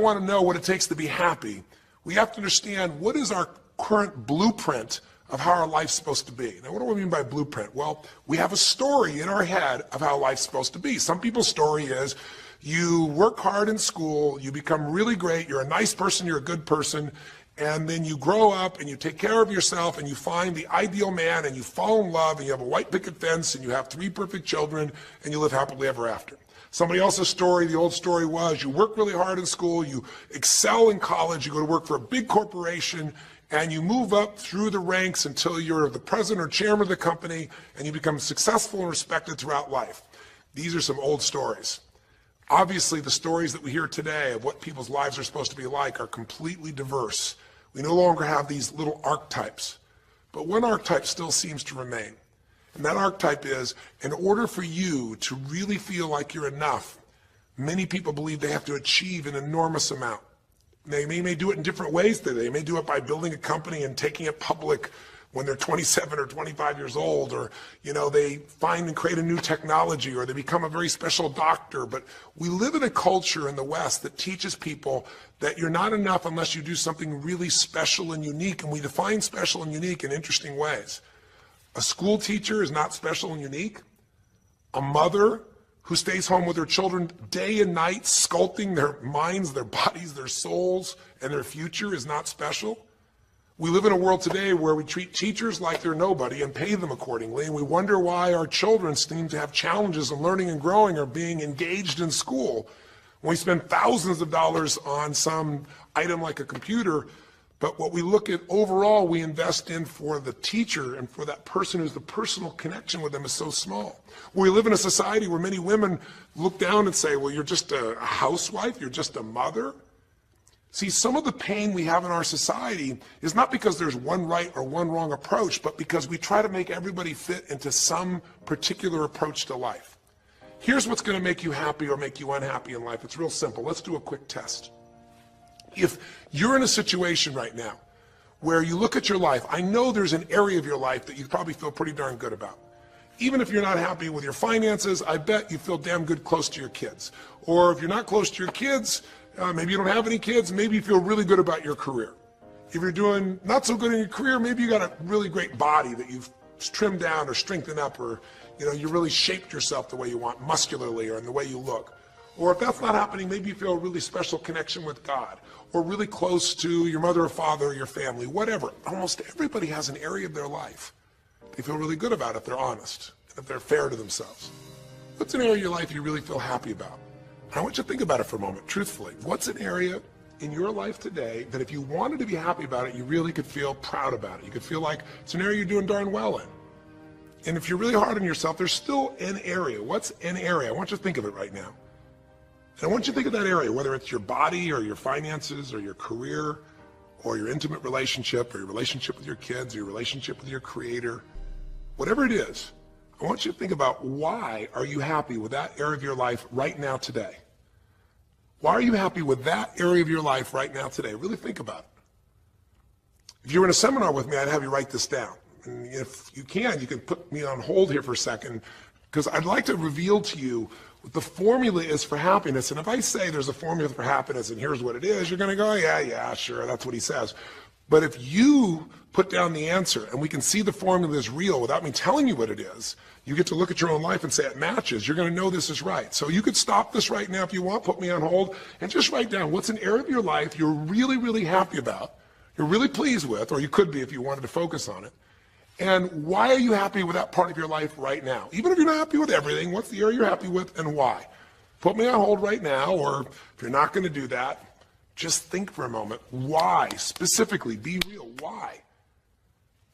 want to know what it takes to be happy, we have to understand what is our current blueprint of how our life's supposed to be. Now, what do I mean by blueprint? Well, we have a story in our head of how life's supposed to be. Some people's story is you work hard in school, you become really great, you're a nice person, you're a good person, and then you grow up and you take care of yourself and you find the ideal man and you fall in love and you have a white picket fence and you have 3 perfect children and you live happily ever after. Somebody else's story, the old story was you work really hard in school, you excel in college, you go to work for a big corporation, and you move up through the ranks until you're the president or chairman of the company and you become successful and respected throughout life. These are some old stories. Obviously, the stories that we hear today of what people's lives are supposed to be like are completely diverse. We no longer have these little archetypes, but one archetype still seems to remain. And that archetype is, in order for you to really feel like you're enough, many people believe they have to achieve an enormous amount. They may do it in different ways. They may do it by building a company and taking it public when they're 27 or 25 years old, or they find and create a new technology, or they become a very special doctor. But we live in a culture in the West that teaches people that you're not enough unless you do something really special and unique, and we define special and unique in interesting ways. A school teacher is not special and unique. A mother who stays home with her children day and night, sculpting their minds, their bodies, their souls, and their future is not special. We live in a world today where we treat teachers like they're nobody and pay them accordingly, and we wonder why our children seem to have challenges in learning and growing or being engaged in school. When we spend thousands of dollars on some item like a computer, but what we look at overall, we invest in for the teacher and for that person who's the personal connection with them is so small. We live in a society where many women look down and say, well, you're just a housewife, you're just a mother. See, some of the pain we have in our society is not because there's one right or one wrong approach, but because we try to make everybody fit into some particular approach to life. Here's what's going to make you happy or make you unhappy in life. It's real simple. Let's do a quick test. If you're in a situation right now where you look at your life, I know there's an area of your life that you probably feel pretty darn good about. Even if you're not happy with your finances, I bet you feel damn good close to your kids. Or if you're not close to your kids, maybe you don't have any kids, maybe you feel really good about your career. If you're doing not so good in your career, maybe you got a really great body that you've trimmed down or strengthened up, or you really shaped yourself the way you want muscularly or in the way you look. Or if that's not happening, maybe you feel a really special connection with God, or really close to your mother or father or your family, whatever. Almost everybody has an area of their life they feel really good about if they're honest and if they're fair to themselves. What's an area of your life you really feel happy about? I want you to think about it for a moment, truthfully. What's an area in your life today that if you wanted to be happy about it, you really could feel proud about it? You could feel like it's an area you're doing darn well in. And if you're really hard on yourself, there's still an area. What's an area? I want you to think of it right now. And I want you to think of that area, whether it's your body or your finances or your career or your intimate relationship or your relationship with your kids or your relationship with your creator, whatever it is. I want you to think about, why are you happy with that area of your life right now today? Why are you happy with that area of your life right now today? Really think about it. If you were in a seminar with me, I'd have you write this down. And if you can put me on hold here for a second, because I'd like to reveal to you what the formula is for happiness. And if I say there's a formula for happiness and here's what it is, you're going to go, yeah, sure, that's what he says. But if you put down the answer and we can see the formula is real without me telling you what it is, you get to look at your own life and say it matches. You're going to know this is right. So you could stop this right now if you want, put me on hold, and just write down what's an area of your life you're really, really happy about, you're really pleased with, or you could be if you wanted to focus on it. And why are you happy with that part of your life right now? Even if you're not happy with everything, what's the area you're happy with and why? Put me on hold right now, or if you're not going to do that, just think for a moment. Why? Specifically, be real. Why?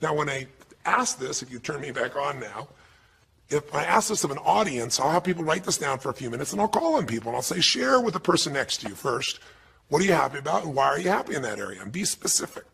Now, when I ask this, if you turn me back on now, if I ask this of an audience, I'll have people write this down for a few minutes, and I'll call on people, and I'll say, share with the person next to you first. What are you happy about, and why are you happy in that area? And be specific.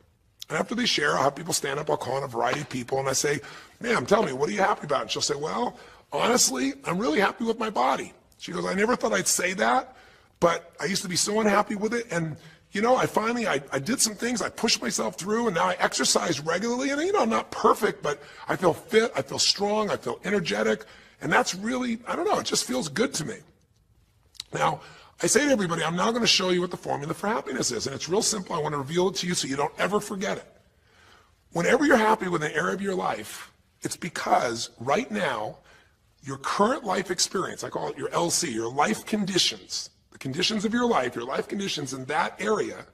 And after they share, I'll have people stand up, I'll call on a variety of people, and I say, ma'am, tell me, what are you happy about? And she'll say, well, honestly, I'm really happy with my body. She goes, I never thought I'd say that, but I used to be so unhappy with it, and I did some things, I pushed myself through, and now I exercise regularly, and I'm not perfect, but I feel fit, I feel strong, I feel energetic, and that's really, it just feels good to me. Now, I say to everybody, I'm now going to show you what the formula for happiness is. And it's real simple. I want to reveal it to you so you don't ever forget it. Whenever you're happy with an area of your life, it's because right now, your current life experience, I call it your LC, your life conditions, the conditions of your life conditions in that area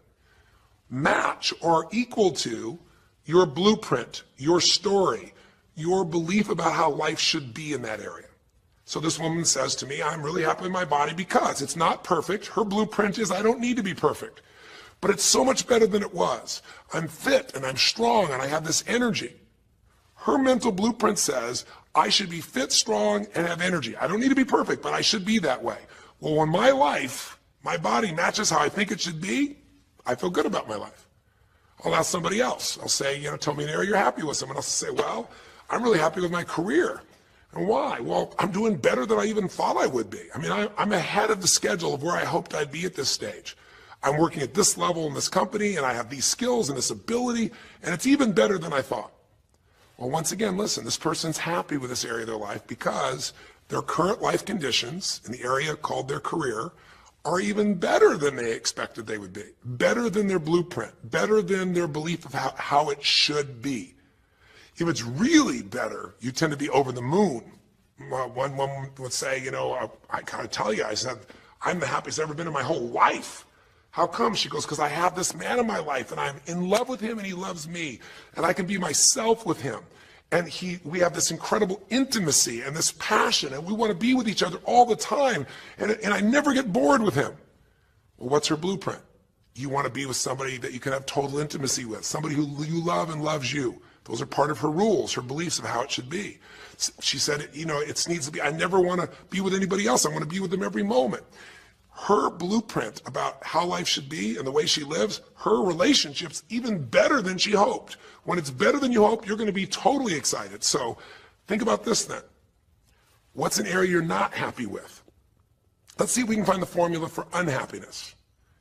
match or are equal to your blueprint, your story, your belief about how life should be in that area. So this woman says to me, I'm really happy with my body because it's not perfect. Her blueprint is I don't need to be perfect, but it's so much better than it was. I'm fit and I'm strong and I have this energy. Her mental blueprint says I should be fit, strong, and have energy. I don't need to be perfect, but I should be that way. Well, when my life, my body matches how I think it should be, I feel good about my life. I'll ask somebody else. I'll say, tell me an area you're happy with. Someone else will say, well, I'm really happy with my career. And why? Well, I'm doing better than I even thought I would be. I mean, I'm ahead of the schedule of where I hoped I'd be at this stage. I'm working at this level in this company, and I have these skills and this ability, and it's even better than I thought. Well, once again, listen, this person's happy with this area of their life because their current life conditions in the area called their career are even better than they expected they would be, better than their blueprint, better than their belief of how it should be. If it's really better, you tend to be over the moon. One woman would say, I gotta tell you, I said, I'm the happiest I've ever been in my whole life. How come? She goes, because I have this man in my life and I'm in love with him and he loves me and I can be myself with him. And we have this incredible intimacy and this passion and we want to be with each other all the time and I never get bored with him. Well, what's her blueprint? You want to be with somebody that you can have total intimacy with, somebody who you love and loves you. Those are part of her rules, her beliefs of how it should be. She said, it needs to be, I never want to be with anybody else. I want to be with them every moment. Her blueprint about how life should be and the way she lives, her relationship's even better than she hoped. When it's better than you hope, you're going to be totally excited. So think about this then. What's an area you're not happy with? Let's see if we can find the formula for unhappiness.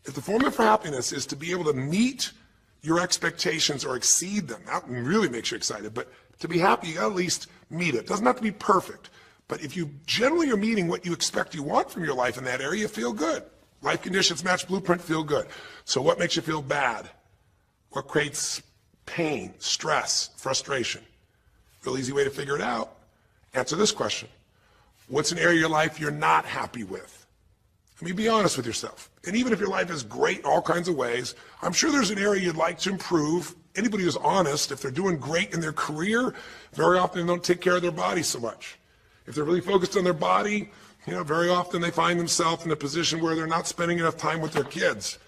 If the formula for happiness is to be able to meet your expectations or exceed them, that really makes you excited, but to be happy, you got to at least meet it. It doesn't have to be perfect, but if you generally are meeting what you expect you want from your life in that area, you feel good. Life conditions match blueprint, feel good. So what makes you feel bad? What creates pain, stress, frustration? Real easy way to figure it out. Answer this question. What's an area of your life you're not happy with? I mean, be honest with yourself. And even if your life is great in all kinds of ways, I'm sure there's an area you'd like to improve. Anybody who's honest, if they're doing great in their career, very often they don't take care of their body so much. If they're really focused on their body, very often they find themselves in a position where they're not spending enough time with their kids.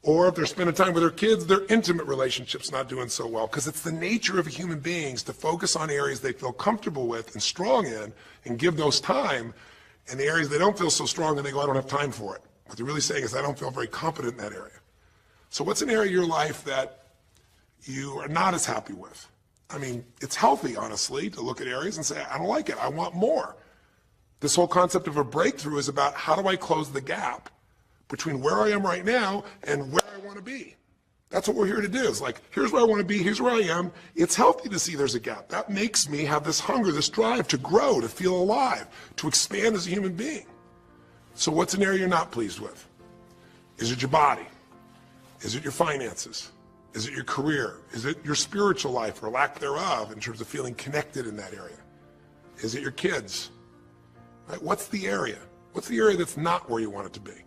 Or if they're spending time with their kids, their intimate relationship's not doing so well. Because it's the nature of human beings to focus on areas they feel comfortable with and strong in and give those time. And the areas they don't feel so strong and they go, I don't have time for it. What they're really saying is, I don't feel very competent in that area. So what's an area of your life that you are not as happy with? I mean, it's healthy, honestly, to look at areas and say, I don't like it, I want more. This whole concept of a breakthrough is about how do I close the gap between where I am right now and where I want to be. That's what we're here to do. It's like, here's where I want to be, here's where I am. It's healthy to see there's a gap. That makes me have this hunger, this drive to grow, to feel alive, to expand as a human being. So what's an area you're not pleased with? Is it your body? Is it your finances? Is it your career? Is it your spiritual life or lack thereof in terms of feeling connected in that area? Is it your kids? Right? What's the area? What's the area that's not where you want it to be?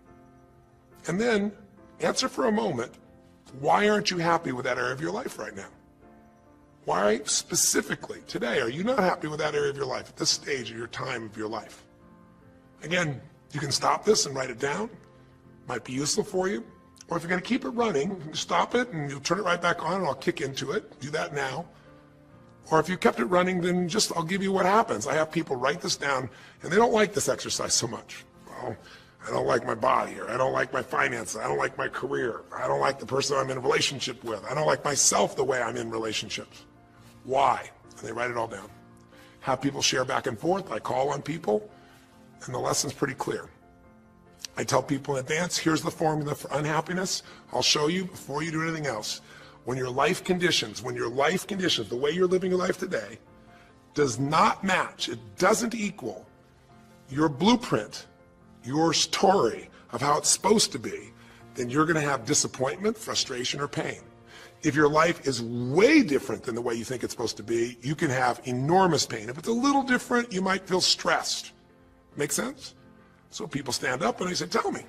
And then answer for a moment, why aren't you happy with that area of your life right now? Why specifically today are you not happy with that area of your life at this stage of your time of your life? Again, you can stop this and write it down. Might be useful for you. Or if you're going to keep it running, you can stop it and you'll turn it right back on and I'll kick into it. Do that now. Or if you kept it running, then I'll give you what happens. I have people write this down and they don't like this exercise so much. Well, I don't like my body, or I don't like my finances, I don't like my career, I don't like the person I'm in a relationship with, I don't like myself the way I'm in relationships. Why? And they write it all down. Have people share back and forth. I call on people, and the lesson's pretty clear. I tell people in advance, here's the formula for unhappiness. I'll show you before you do anything else. When your life conditions, the way you're living your life today, does not match, it doesn't equal your blueprint, your story of how it's supposed to be, then you're going to have disappointment, frustration, or pain. If your life is way different than the way you think it's supposed to be, you can have enormous pain. If it's a little different, you might feel stressed. Make sense? So people stand up and they say, tell me,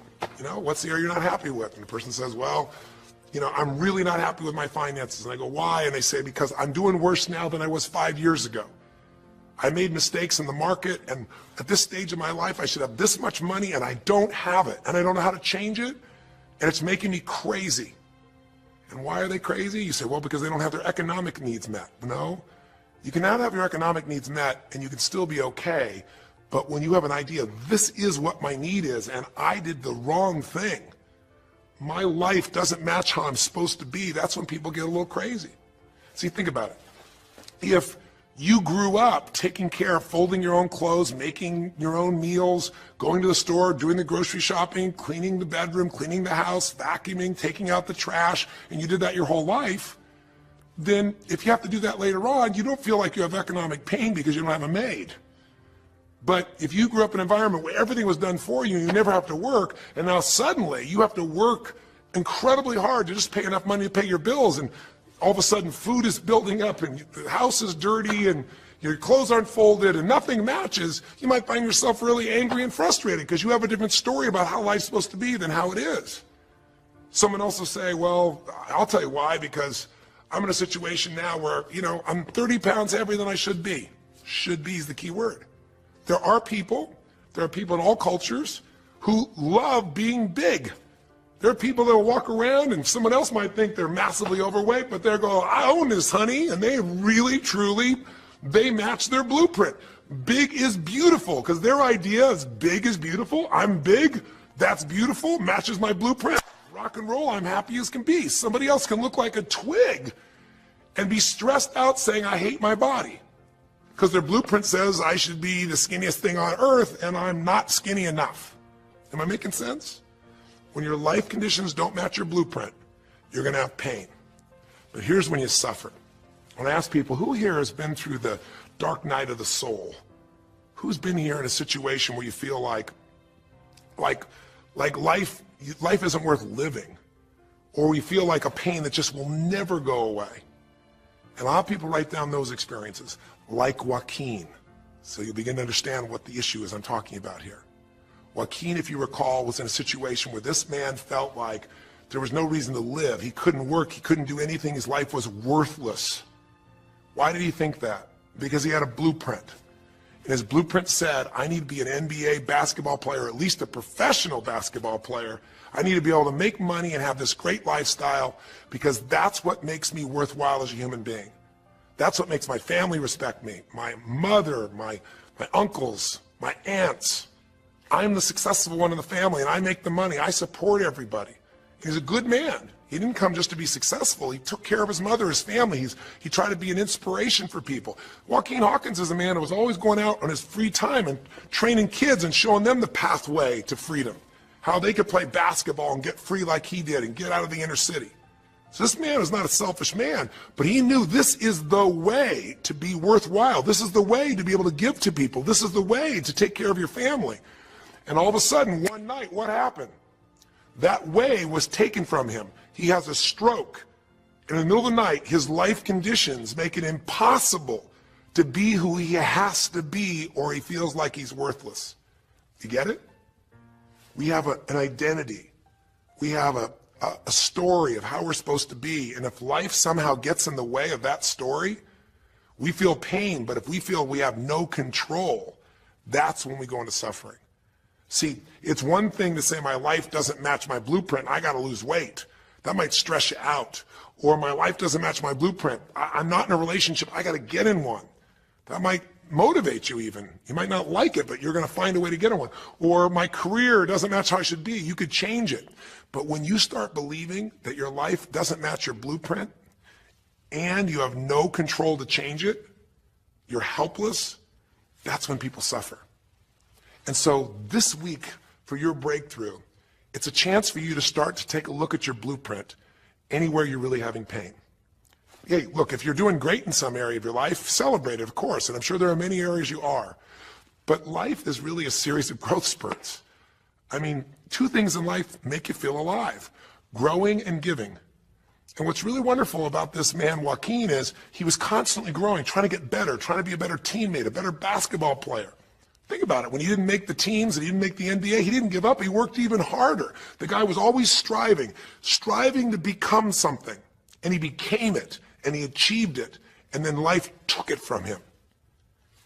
what's the area you're not happy with? And the person says, well, I'm really not happy with my finances. And I go, why? And they say, because I'm doing worse now than I was 5 years ago. I made mistakes in the market, and at this stage of my life, I should have this much money, and I don't have it, and I don't know how to change it, and it's making me crazy. And why are they crazy? You say, well, because they don't have their economic needs met. No, you can not have your economic needs met, and you can still be okay, but when you have an idea, this is what my need is, and I did the wrong thing, my life doesn't match how I'm supposed to be, that's when people get a little crazy. See, think about it. If you grew up taking care of folding your own clothes, making your own meals, going to the store, doing the grocery shopping, cleaning the bedroom, cleaning the house, vacuuming, taking out the trash, and you did that your whole life, then if you have to do that later on, you don't feel like you have economic pain because you don't have a maid. But if you grew up in an environment where everything was done for you and you never have to work, and now suddenly you have to work incredibly hard to just pay enough money to pay your bills, and all of a sudden food is building up and the house is dirty and your clothes aren't folded and nothing matches, you might find yourself really angry and frustrated because you have a different story about how life's supposed to be than how it is. Someone else will say, well, I'll tell you why, because I'm in a situation now where, I'm 30 pounds heavier than I should be. Should be is the key word. There are people in all cultures who love being big. There are people that will walk around and someone else might think they're massively overweight, but they're going, I own this, honey, and they really, truly, they match their blueprint. Big is beautiful, because their idea is big is beautiful. I'm big, that's beautiful, matches my blueprint. Rock and roll, I'm happy as can be. Somebody else can look like a twig and be stressed out saying, I hate my body, because their blueprint says I should be the skinniest thing on earth, and I'm not skinny enough. Am I making sense? When your life conditions don't match your blueprint, you're going to have pain. But here's when you suffer. When I ask people, who here has been through the dark night of the soul? Who's been here in a situation where you feel like life isn't worth living, or we feel like a pain that just will never go away? And a lot of people write down those experiences, like Joaquin. So you'll begin to understand what the issue is I'm talking about here. Joaquin, if you recall, was in a situation where this man felt like there was no reason to live. He couldn't work, he couldn't do anything, his life was worthless. Why did he think that? Because he had a blueprint. And his blueprint said, I need to be an NBA basketball player, at least a professional basketball player. I need to be able to make money and have this great lifestyle, because that's what makes me worthwhile as a human being. That's what makes my family respect me, my mother, my uncles, my aunts. I'm the successful one in the family, and I make the money. I support everybody. He's a good man. He didn't come just to be successful. He took care of his mother, his family. He tried to be an inspiration for people. Joaquin Hawkins is a man who was always going out on his free time and training kids and showing them the pathway to freedom, how they could play basketball and get free like he did and get out of the inner city. So this man is not a selfish man, but he knew this is the way to be worthwhile. This is the way to be able to give to people. This is the way to take care of your family. And all of a sudden, one night, what happened? That way was taken from him. He has a stroke. In the middle of the night, his life conditions make it impossible to be who he has to be, or he feels like he's worthless. You get it? We have an identity. We have a story of how we're supposed to be. And if life somehow gets in the way of that story, we feel pain. But if we feel we have no control, that's when we go into suffering. See, it's one thing to say my life doesn't match my blueprint, I got to lose weight. That might stress you out. Or my life doesn't match my blueprint, I'm not in a relationship, I got to get in one. That might motivate you even. You might not like it, but you're going to find a way to get in one. Or my career doesn't match how I should be, you could change it. But when you start believing that your life doesn't match your blueprint and you have no control to change it, you're helpless, that's when people suffer. And so this week, for your breakthrough, it's a chance for you to start to take a look at your blueprint anywhere you're really having pain. Hey, look, if you're doing great in some area of your life, celebrate it, of course, and I'm sure there are many areas you are. But life is really a series of growth spurts. I mean, Two things in life make you feel alive: growing and giving. And what's really wonderful about this man, Joaquin, is he was constantly growing, trying to get better, trying to be a better teammate, a better basketball player. Think about it. When he didn't make the teams and he didn't make the NBA, he didn't give up. He worked even harder. The guy was always striving to become something. And he became it, and he achieved it, and then life took it from him.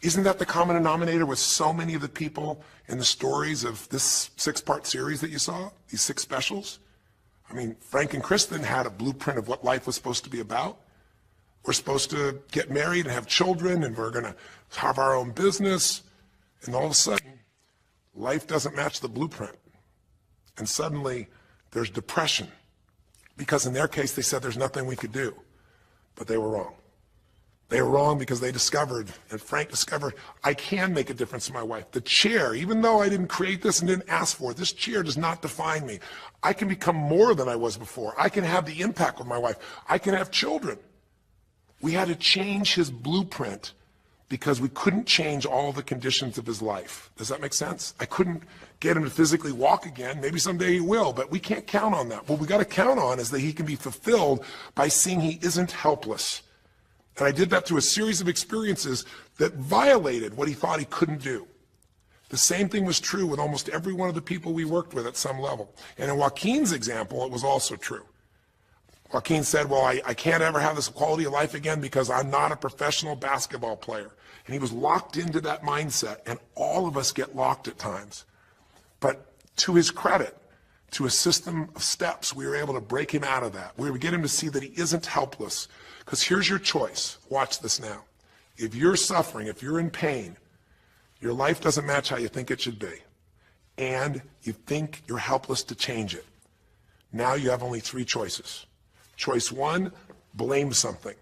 Isn't that the common denominator with so many of the people in the stories of this 6-part series that you saw, these 6 specials? I mean, Frank and Kristen had a blueprint of what life was supposed to be about. We're supposed to get married and have children, and we're going to have our own business. And all of a sudden, life doesn't match the blueprint. And suddenly, there's depression. Because in their case, they said there's nothing we could do. But they were wrong. They were wrong because they discovered, and Frank discovered, I can make a difference in my wife. The chair, even though I didn't create this and didn't ask for it, this chair does not define me. I can become more than I was before. I can have the impact with my wife. I can have children. We had to change his blueprint because we couldn't change all the conditions of his life. Does that make sense? I couldn't get him to physically walk again. Maybe someday he will, but we can't count on that. What we got to count on is that he can be fulfilled by seeing he isn't helpless. And I did that through a series of experiences that violated what he thought he couldn't do. The same thing was true with almost every one of the people we worked with at some level. And in Joaquin's example, it was also true. Joaquin said, well, I can't ever have this quality of life again because I'm not a professional basketball player. And he was locked into that mindset, and all of us get locked at times. But to his credit, to a system of steps, we were able to break him out of that. We were get him to see that he isn't helpless. Because here's your choice. Watch this now. If you're suffering, if you're in pain, your life doesn't match how you think it should be, and you think you're helpless to change it, now you have only 3 choices. Choice 1, blame something.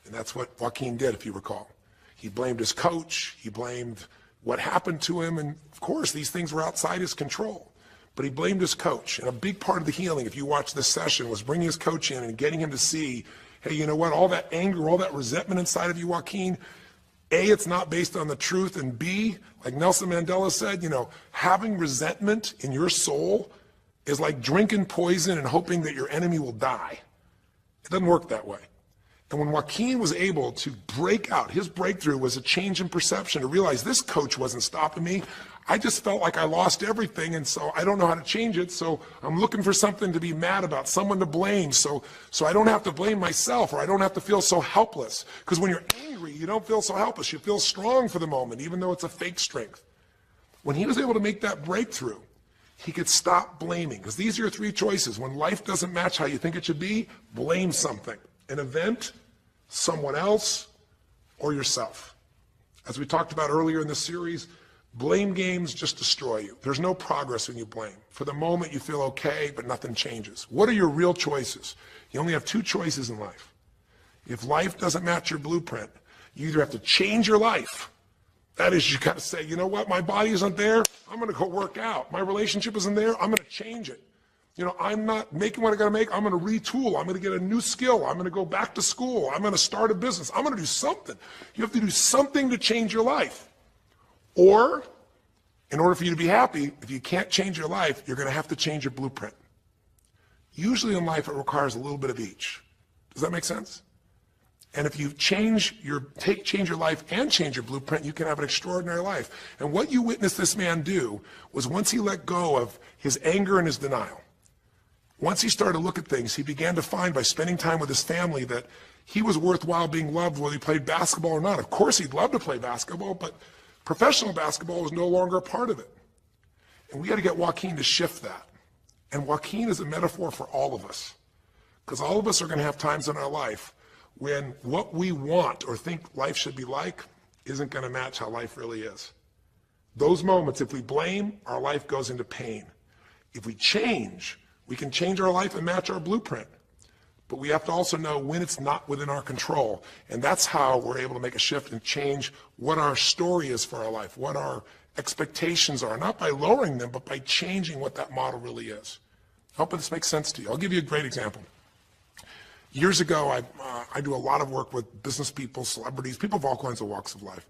And that's what Joaquin did, if you recall. He blamed his coach. He blamed what happened to him. And of course, these things were outside his control. But he blamed his coach. And a big part of the healing, if you watch this session, was bringing his coach in and getting him to see, hey, you know what? All that anger, all that resentment inside of you, Joaquin, A, it's not based on the truth. And B, like Nelson Mandela said, having resentment in your soul is like drinking poison and hoping that your enemy will die. It doesn't work that way. And when Joaquin was able to break out, his breakthrough was a change in perception, to realize this coach wasn't stopping me. I just felt like I lost everything, and so I don't know how to change it, so I'm looking for something to be mad about, someone to blame, so I don't have to blame myself, or I don't have to feel so helpless. Because when you're angry, you don't feel so helpless. You feel strong for the moment, even though it's a fake strength. When he was able to make that breakthrough, he could stop blaming. Because these are your 3 choices. When life doesn't match how you think it should be, blame something. An event, someone else, or yourself. As we talked about earlier in the series, blame games just destroy you. There's no progress when you blame. For the moment, you feel okay, but nothing changes. What are your real choices? You only have 2 choices in life. If life doesn't match your blueprint, you either have to change your life. That is, you got to say, you know what, my body isn't there, I'm going to go work out. My relationship isn't there, I'm going to change it. I'm not making what I got to make, I'm going to retool. I'm going to get a new skill. I'm going to go back to school. I'm going to start a business. I'm going to do something. You have to do something to change your life. Or, in order for you to be happy, if you can't change your life, you're going to have to change your blueprint. Usually in life, it requires a little bit of each. Does that make sense? And if you change your life and change your blueprint, you can have an extraordinary life. And what you witnessed this man do was, once he let go of his anger and his denial, once he started to look at things, he began to find, by spending time with his family, that he was worthwhile being loved whether he played basketball or not. Of course, he'd love to play basketball, but professional basketball was no longer a part of it. And we got to get Joaquin to shift that. And Joaquin is a metaphor for all of us. Because all of us are going to have times in our life when what we want or think life should be like isn't going to match how life really is. Those moments, if we blame, our life goes into pain. If we change, we can change our life and match our blueprint. But we have to also know when it's not within our control. And that's how we're able to make a shift and change what our story is for our life, what our expectations are, not by lowering them, but by changing what that model really is. I hope this makes sense to you. I'll give you a great example. Years ago, I do a lot of work with business people, celebrities, people of all kinds of walks of life.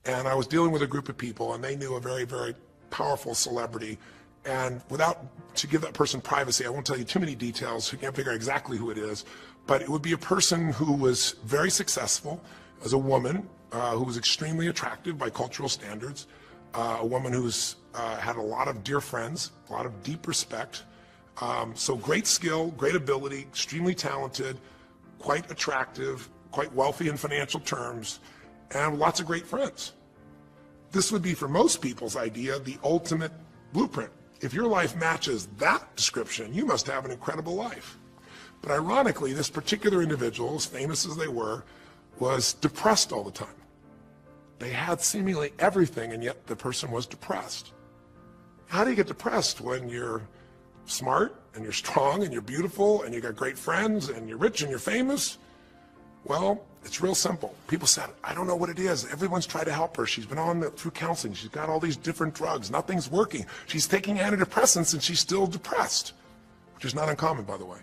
And I was dealing with a group of people, and they knew a very, very powerful celebrity. And to give that person privacy, I won't tell you too many details, so you can't figure out exactly who it is, but it would be a person who was very successful as a woman, who was extremely attractive by cultural standards, a woman who's had a lot of dear friends, a lot of deep respect, so great skill, great ability, extremely talented, quite attractive, quite wealthy in financial terms, and lots of great friends. This would be, for most people's idea, the ultimate blueprint. If your life matches that description, you must have an incredible life. But ironically, this particular individual, as famous as they were, was depressed all the time. They had seemingly everything, and yet the person was depressed. How do you get depressed when you're smart, and you're strong, and you're beautiful, and you got great friends, and you're rich, and you're famous? Well, it's real simple. People said, I don't know what it is. Everyone's tried to help her. She's been through counseling. She's got all these different drugs. Nothing's working. She's taking antidepressants, and she's still depressed, which is not uncommon, by the way.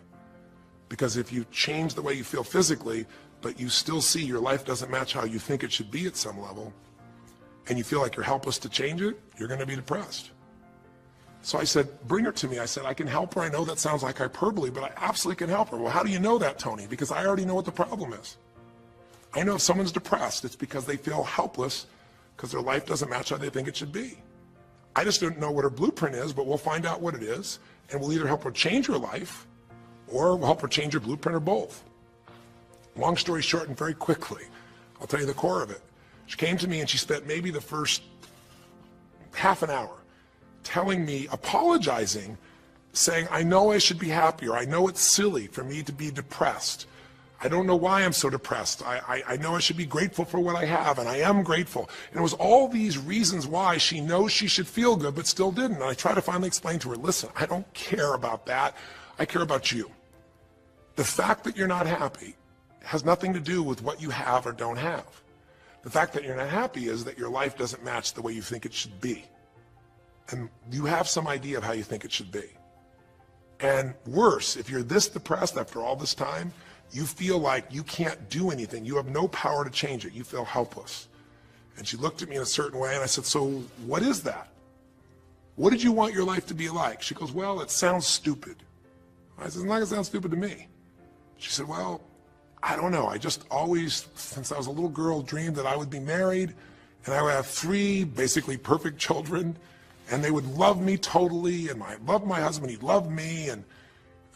Because if you change the way you feel physically, but you still see your life doesn't match how you think it should be at some level, and you feel like you're helpless to change it, you're going to be depressed. So I said, bring her to me. I said, I can help her. I know that sounds like hyperbole, but I absolutely can help her. Well, how do you know that, Tony? Because I already know what the problem is. I know if someone's depressed, it's because they feel helpless because their life doesn't match how they think it should be. I just don't know what her blueprint is, but we'll find out what it is, and we'll either help her change her life, or we'll help her change her blueprint, or both. Long story short, and very quickly, I'll tell you the core of it. She came to me and she spent maybe the first half an hour telling me, apologizing, saying, I know I should be happier. I know it's silly for me to be depressed. I don't know why I'm so depressed. I know I should be grateful for what I have, and I am grateful. And it was all these reasons why she knows she should feel good, but still didn't. And I tried to finally explain to her, listen, I don't care about that. I care about you. The fact that you're not happy has nothing to do with what you have or don't have. The fact that you're not happy is that your life doesn't match the way you think it should be. And you have some idea of how you think it should be. And worse, if you're this depressed after all this time, you feel like you can't do anything. You have no power to change it. You feel helpless. And she looked at me in a certain way, and I said, so what is that? What did you want your life to be like? She goes, well, it sounds stupid. I said, it's not going to sound stupid to me. She said, well, I don't know. I just always, since I was a little girl, dreamed that I would be married, and I would have 3 basically perfect children, and they would love me totally, and I loved my husband, he loved me. And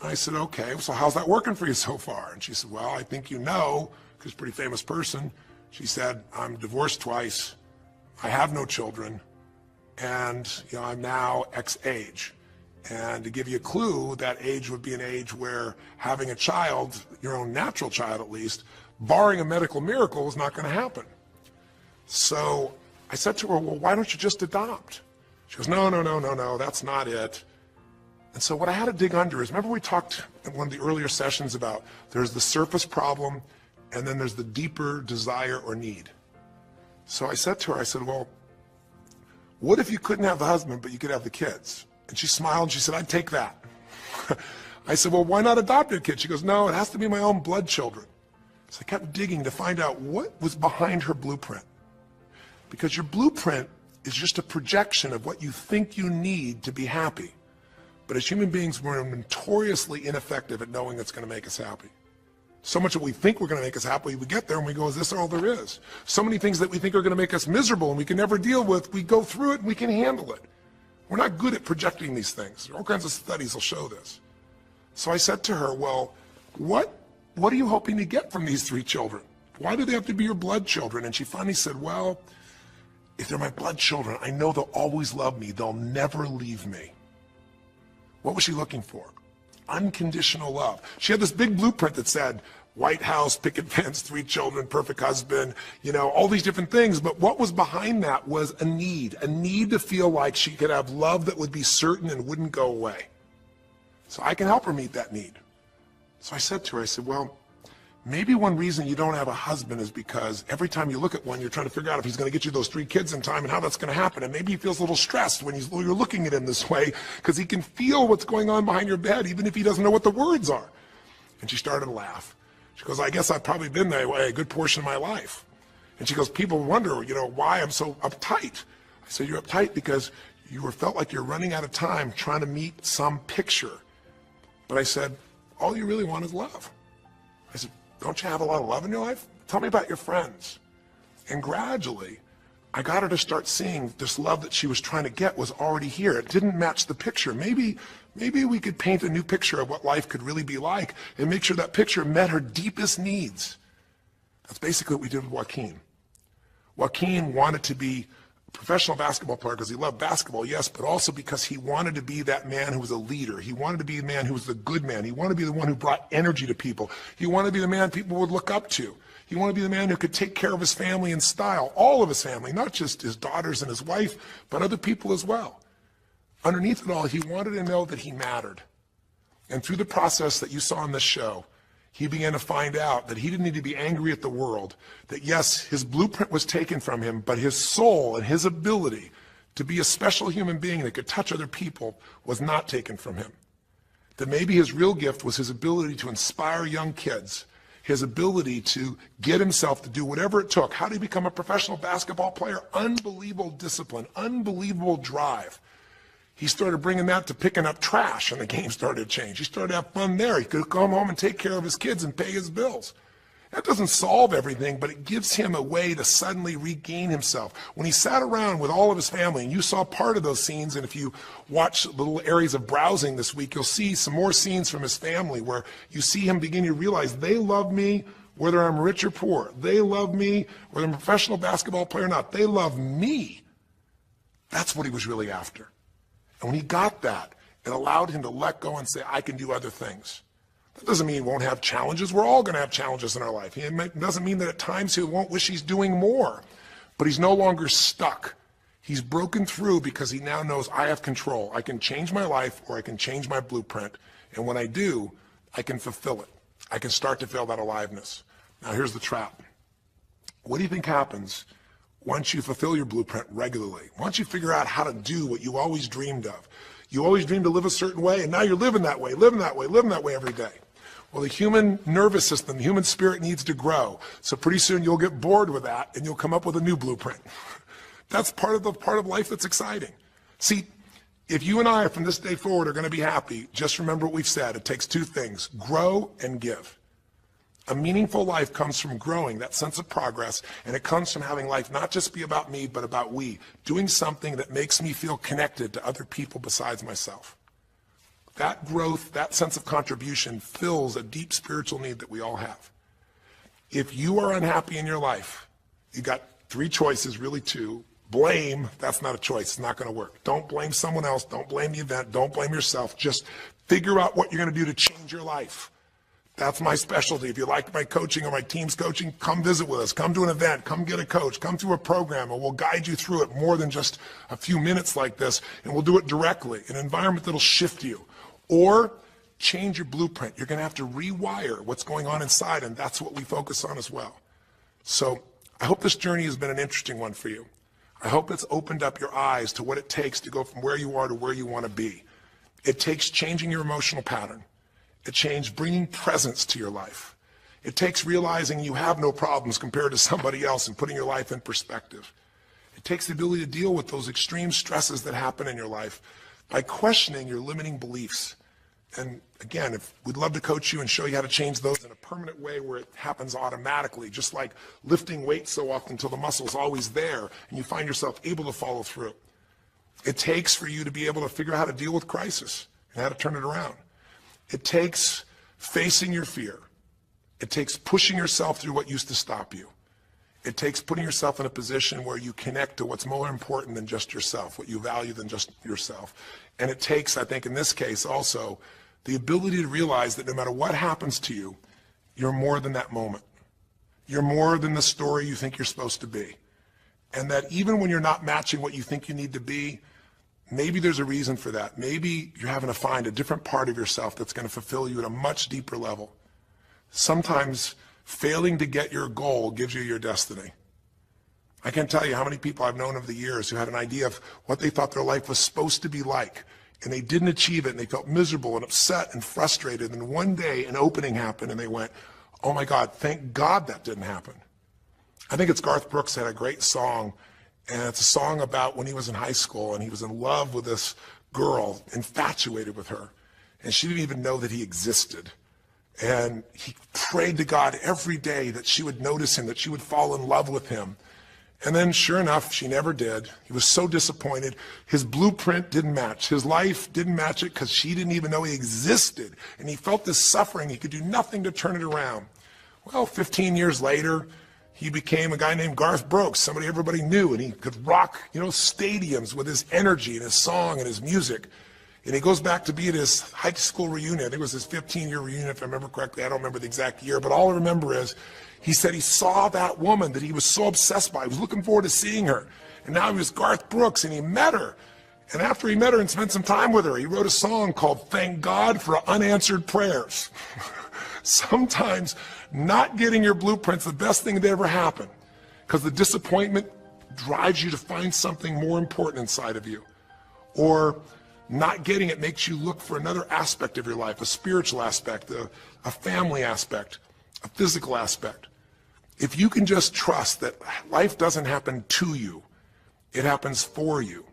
I said, okay, so how's that working for you so far? And she said, well, I think you know, because she's a pretty famous person. She said, I'm divorced twice, I have no children, and I'm now X age. And to give you a clue, that age would be an age where having a child, your own natural child at least, barring a medical miracle, is not going to happen. So I said to her, well, why don't you just adopt? She goes, no, that's not it. And so what I had to dig under is, remember we talked in one of the earlier sessions about there's the surface problem and then there's the deeper desire or need. So I said to her, I said, well, what if you couldn't have the husband but you could have the kids? And she smiled and she said, I'd take that. I said, well, why not adopt a kid? She goes, no, it has to be my own blood children. So I kept digging to find out what was behind her blueprint. Because your blueprint is just a projection of what you think you need to be happy. But as human beings, we're notoriously ineffective at knowing it's going to make us happy. So much that we think we're going to make us happy, we get there and we go, is this all there is? So many things that we think are going to make us miserable and we can never deal with, we go through it and we can handle it. We're not good at projecting these things. All kinds of studies will show this. So I said to her, well, what are you hoping to get from these 3 children? Why do they have to be your blood children? And she finally said, well, if they're my blood children, I know they'll always love me. They'll never leave me. What was she looking for? Unconditional love. She had this big blueprint that said, White House, picket fence, 3 children, perfect husband, all these different things. But what was behind that was a need to feel like she could have love that would be certain and wouldn't go away. So I can help her meet that need. So I said to her, I said, well, maybe one reason you don't have a husband is because every time you look at one, you're trying to figure out if he's going to get you those 3 kids in time and how that's going to happen. And maybe he feels a little stressed when you're looking at him this way because he can feel what's going on behind your bed, even if he doesn't know what the words are. And she started to laugh. She goes, I guess I've probably been that way a good portion of my life. And she goes, people wonder, why I'm so uptight. I said, you're uptight because you felt like you're running out of time trying to meet some picture. But I said, all you really want is love. I said, don't you have a lot of love in your life? Tell me about your friends. And gradually, I got her to start seeing this love that she was trying to get was already here. It didn't match the picture. Maybe we could paint a new picture of what life could really be like and make sure that picture met her deepest needs. That's basically what we did with Joaquin. Joaquin wanted to be a professional basketball player because he loved basketball, yes, but also because he wanted to be that man who was a leader. He wanted to be the man who was the good man. He wanted to be the one who brought energy to people. He wanted to be the man people would look up to. He wanted to be the man who could take care of his family in style, all of his family, not just his daughters and his wife, but other people as well. Underneath it all, he wanted to know that he mattered. And through the process that you saw on this show, he began to find out that he didn't need to be angry at the world, that yes, his blueprint was taken from him, but his soul and his ability to be a special human being that could touch other people was not taken from him. That maybe his real gift was his ability to inspire young kids, his ability to get himself to do whatever it took. How did he become a professional basketball player? Unbelievable discipline, unbelievable drive. He started bringing that to picking up trash, and the game started to change. He started to have fun there. He could come home and take care of his kids and pay his bills. That doesn't solve everything, but it gives him a way to suddenly regain himself. When he sat around with all of his family, and you saw part of those scenes, and if you watch little areas of browsing this week, you'll see some more scenes from his family where you see him begin to realize they love me whether I'm rich or poor. They love me whether I'm a professional basketball player or not. They love me. That's what he was really after. And when he got that, it allowed him to let go and say, I can do other things. That doesn't mean he won't have challenges. We're all going to have challenges in our life. It doesn't mean that at times he won't wish he's doing more. But he's no longer stuck. He's broken through because he now knows I have control. I can change my life or I can change my blueprint. And when I do, I can fulfill it. I can start to feel that aliveness. Now here's the trap. What do you think happens once you fulfill your blueprint regularly? Once you figure out how to do what you always dreamed of? You always dreamed to live a certain way, and now you're living that way every day. Well, the human nervous system, the human spirit needs to grow. So pretty soon you'll get bored with that, and you'll come up with a new blueprint. That's part of life that's exciting. See, if you and I from this day forward are going to be happy, just remember what we've said. It takes two things: grow and give. A meaningful life comes from growing, that sense of progress, and it comes from having life not just be about me, but about we, doing something that makes me feel connected to other people besides myself. That growth, that sense of contribution fills a deep spiritual need that we all have. If you are unhappy in your life, you got three choices, really two. Blame, that's not a choice, it's not going to work. Don't blame someone else, don't blame the event, don't blame yourself. Just figure out what you're going to do to change your life. That's my specialty. If you like my coaching or my team's coaching, come visit with us. Come to an event. Come get a coach. Come through a program, and we'll guide you through it more than just a few minutes like this, and we'll do it directly, an environment that'll shift you. Or change your blueprint. You're going to have to rewire what's going on inside, and that's what we focus on as well. So I hope this journey has been an interesting one for you. I hope it's opened up your eyes to what it takes to go from where you are to where you want to be. It takes changing your emotional pattern. It takes bringing presence to your life. It takes realizing you have no problems compared to somebody else and putting your life in perspective. It takes the ability to deal with those extreme stresses that happen in your life by questioning your limiting beliefs. And again, we'd love to coach you and show you how to change those in a permanent way where it happens automatically, just like lifting weights so often until the muscle's always there and you find yourself able to follow through. It takes for you to be able to figure out how to deal with crisis and how to turn it around. It takes facing your fear. It takes pushing yourself through what used to stop you. It takes putting yourself in a position where you connect to what's more important than just yourself, what you value than just yourself. And it takes, I think in this case also, the ability to realize that no matter what happens to you, you're more than that moment. You're more than the story you think you're supposed to be. And that even when you're not matching what you think you need to be, maybe there's a reason for that. Maybe you're having to find a different part of yourself that's going to fulfill you at a much deeper level. Sometimes failing to get your goal gives you your destiny. I can't tell you how many people I've known over the years who had an idea of what they thought their life was supposed to be like, and they didn't achieve it, and they felt miserable and upset and frustrated, and one day an opening happened, and they went, oh my God, thank God that didn't happen. I think it's Garth Brooks had a great song, And it's a song about when he was in high school and he was in love with this girl, infatuated with her. And she didn't even know that he existed. And he prayed to God every day that she would notice him, that she would fall in love with him. And then sure enough, she never did. He was so disappointed. His blueprint didn't match. His life didn't match it because she didn't even know he existed. And he felt this suffering. He could do nothing to turn it around. Well, 15 years later, he became a guy named Garth Brooks, somebody everybody knew, and he could rock, stadiums with his energy and his song and his music. And he goes back to be at his high school reunion. I think it was his 15-year reunion, if I remember correctly. I don't remember the exact year, but all I remember is he said he saw that woman that he was so obsessed by. He was looking forward to seeing her. And now he was Garth Brooks, and he met her. And after he met her and spent some time with her, he wrote a song called Thank God for Unanswered Prayers. Sometimes not getting your blueprint's the best thing that ever happened, because the disappointment drives you to find something more important inside of you. Or not getting it makes you look for another aspect of your life, a spiritual aspect, a family aspect, a physical aspect. If you can just trust that life doesn't happen to you, it happens for you,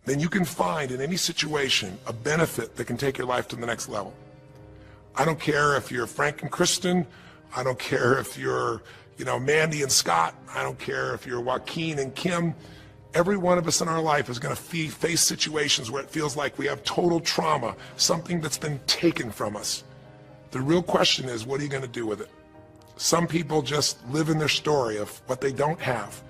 then you can find in any situation a benefit that can take your life to the next level. I don't care if you're Frank and Kristen. I don't care if you're, Mandy and Scott. I don't care if you're Joaquin and Kim. Every one of us in our life is going to face situations where it feels like we have total trauma, something that's been taken from us. The real question is, what are you going to do with it? Some people just live in their story of what they don't have,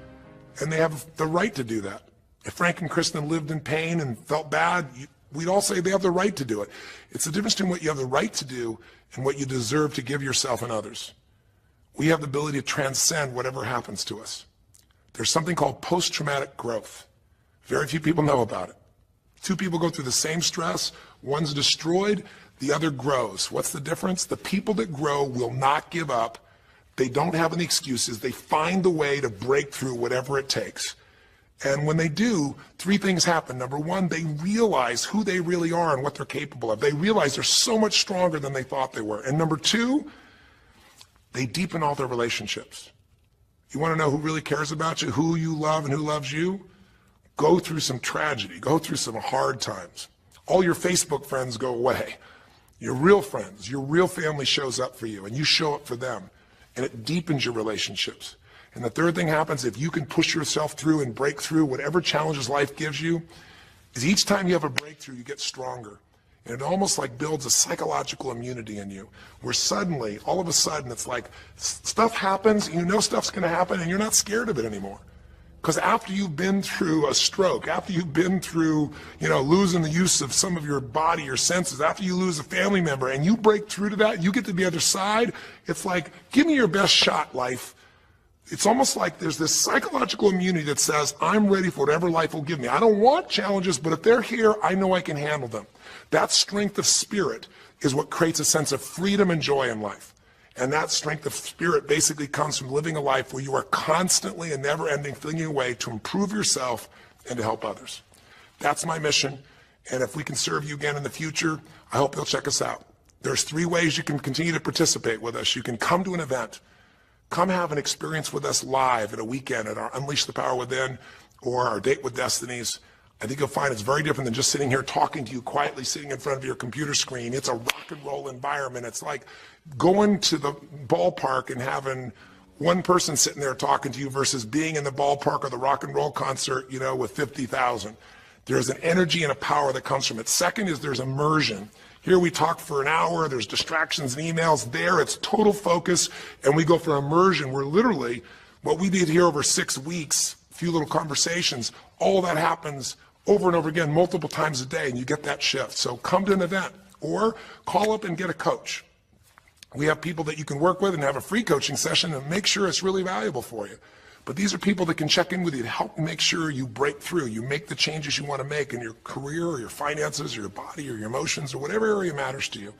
and they have the right to do that. If Frank and Kristen lived in pain and felt bad, we'd all say they have the right to do it. It's the difference between what you have the right to do and what you deserve to give yourself and others. We have the ability to transcend whatever happens to us. There's something called post-traumatic growth. Very few people know about it. Two people go through the same stress. One's destroyed, the other grows. What's the difference? The people that grow will not give up. They don't have any excuses. They find the way to break through whatever it takes. And when they do, three things happen. Number one, they realize who they really are and what they're capable of. They realize they're so much stronger than they thought they were. And number two, they deepen all their relationships. You want to know who really cares about you, who you love and who loves you? Go through some tragedy, go through some hard times. All your Facebook friends go away. Your real friends, your real family shows up for you, and you show up for them. And it deepens your relationships. And the third thing happens, if you can push yourself through and break through whatever challenges life gives you, is each time you have a breakthrough, you get stronger. And it almost like builds a psychological immunity in you, where suddenly, all of a sudden, it's like stuff happens, you know stuff's going to happen, and you're not scared of it anymore. Because after you've been through a stroke, after you've been through, losing the use of some of your body, your senses, after you lose a family member, and you break through to that, you get to the other side, it's like, give me your best shot, life. It's almost like there's this psychological immunity that says, I'm ready for whatever life will give me. I don't want challenges, but if they're here, I know I can handle them. That strength of spirit is what creates a sense of freedom and joy in life. And that strength of spirit basically comes from living a life where you are constantly and never-ending thinking a way to improve yourself and to help others. That's my mission. And if we can serve you again in the future, I hope you'll check us out. There's 3 ways you can continue to participate with us. You can come to an event. Come have an experience with us live at a weekend at our Unleash the Power Within or our Date with Destinies. I think you'll find it's very different than just sitting here talking to you quietly, sitting in front of your computer screen. It's a rock and roll environment. It's like going to the ballpark and having one person sitting there talking to you versus being in the ballpark or the rock and roll concert, with 50,000. There's an energy and a power that comes from it. Second is there's immersion. Here we talk for an hour, there's distractions and emails. There it's total focus, and we go for immersion where literally what we did here over 6 weeks, a few little conversations, all that happens over and over again, multiple times a day, and you get that shift. So come to an event or call up and get a coach. We have people that you can work with and have a free coaching session and make sure it's really valuable for you. But these are people that can check in with you to help make sure you break through, you make the changes you want to make in your career or your finances or your body or your emotions or whatever area matters to you.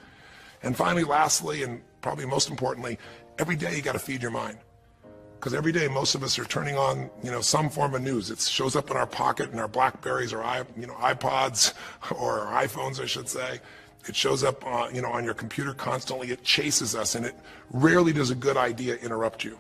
And finally, lastly, and probably most importantly, every day you got to feed your mind. Because every day most of us are turning on, some form of news. It shows up in our pocket, in our Blackberries or iPods or our iPhones, I should say. It shows up on your computer constantly. It chases us, and it rarely does a good idea interrupt you.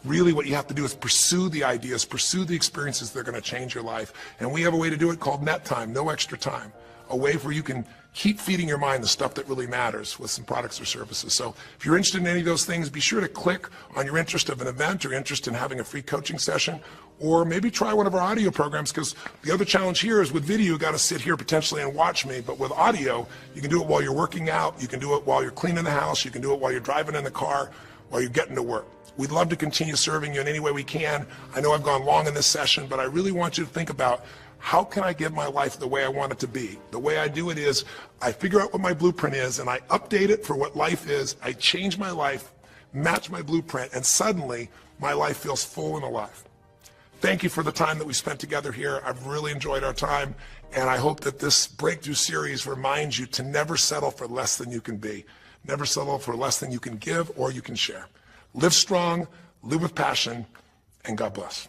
Really what you have to do is pursue the ideas, pursue the experiences that are going to change your life. And we have a way to do it called net time, no extra time. A way where you can keep feeding your mind the stuff that really matters with some products or services. So if you're interested in any of those things, be sure to click on your interest of an event or interest in having a free coaching session, or maybe try one of our audio programs, because the other challenge here is with video, you got to sit here potentially and watch me, but with audio, you can do it while you're working out, you can do it while you're cleaning the house, you can do it while you're driving in the car, while you're getting to work. We'd love to continue serving you in any way we can. I know I've gone long in this session, but I really want you to think about, how can I give my life the way I want it to be? The way I do it is I figure out what my blueprint is and I update it for what life is. I change my life, match my blueprint, and suddenly my life feels full and alive. Thank you for the time that we spent together here. I've really enjoyed our time, and I hope that this breakthrough series reminds you to never settle for less than you can be. Never settle for less than you can give or you can share. Live strong, live with passion, and God bless.